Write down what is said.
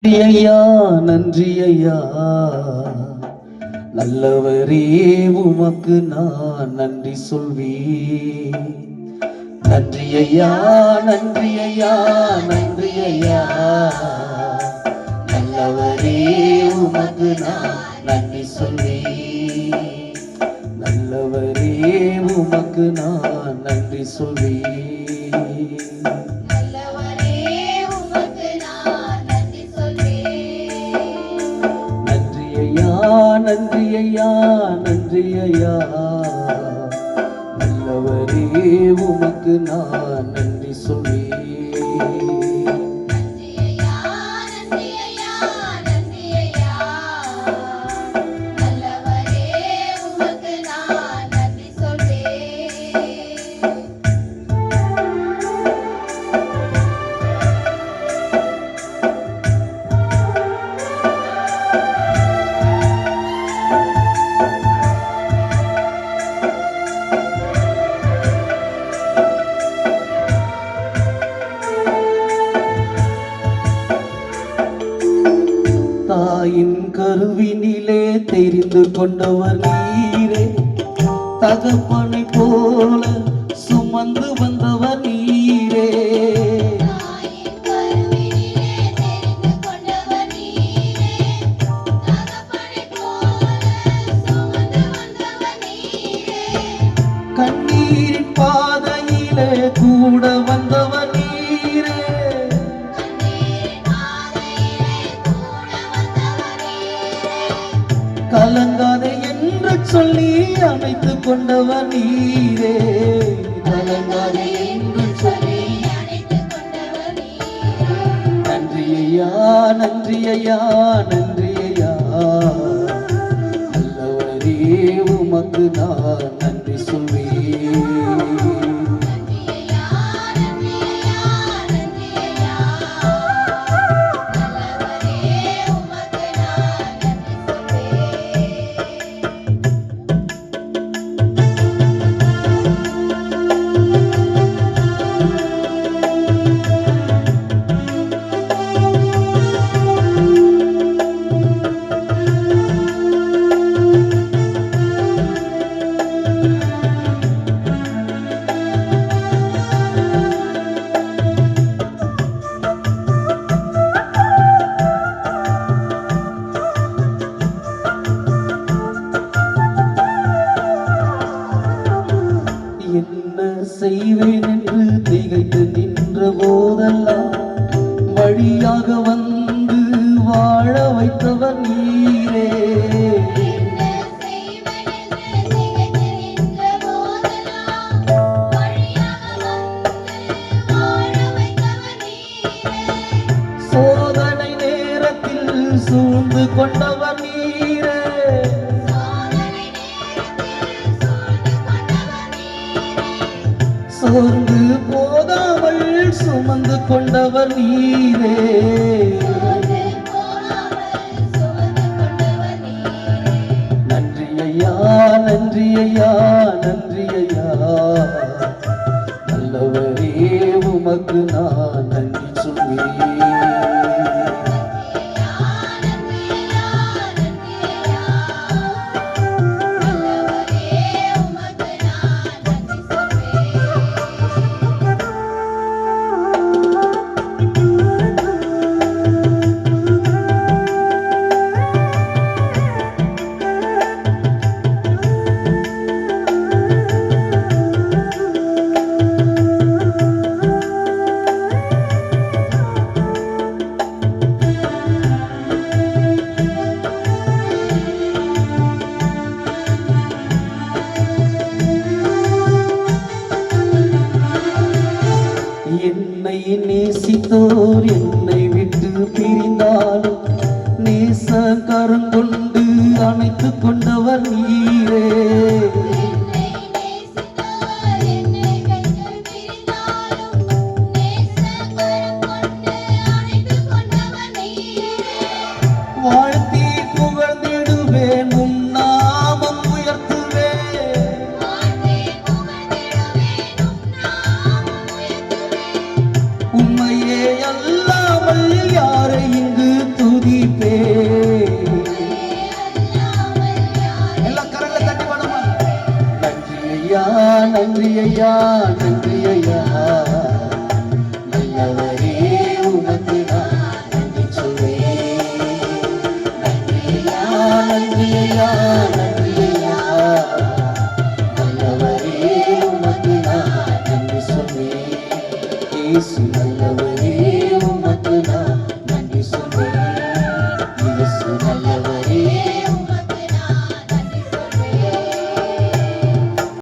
ஐயா நன்றி ஐயா, நல்லவரே உமக்கு நான் நன்றி சொல்வேன். நன்றி ஐயா நன்றி ஐயா நன்றி ஐயா, நல்லவரே உமக்கு நான் நன்றி சொல்வேன். நல்லவரே உமக்கு நான் நன்றி சொல்வேன். நன்றி ஐயா நன்றி ஐயா, நல்லவரே உமக்கு நான் நன்றி சொல்வேன். தாயின் கருவினிலே தெரிந்து கொண்டவர் நீரே, தகப்பனை போல சுமந்து வந்தவர் நீரே. கண்ணீரின் பாதையிலே கூட வந்தவர் நீரே, கலங்காதே என்று சொல்லி அணைத்துக் கொண்டவர் நீரே. கலங்காதே என்று சொல்லி நன்றி ஐயா நன்றி ஐயா நன்றி ஐயா, நல்லவரே உமக்கு நான் நன்றி சொல்வேன். என்ன செய்வேன் என்று திகைத்து நின்ற போதெல்லாம் வழியாக வந்து வாழ வைத்தவர் நீரே. சோதனை நேரத்தில் சூழ்ந்து கொண்டவர் நீரே, சோர்ந்து போகாமல் சுமந்து கொண்டவர் நீரே. நன்றி ஐயா நன்றி ஐயா நன்றி ஐயா, நல்லவரே உமக்கு நான் நன்றி சொல்வேன். நன்றி ஐயா நன்றி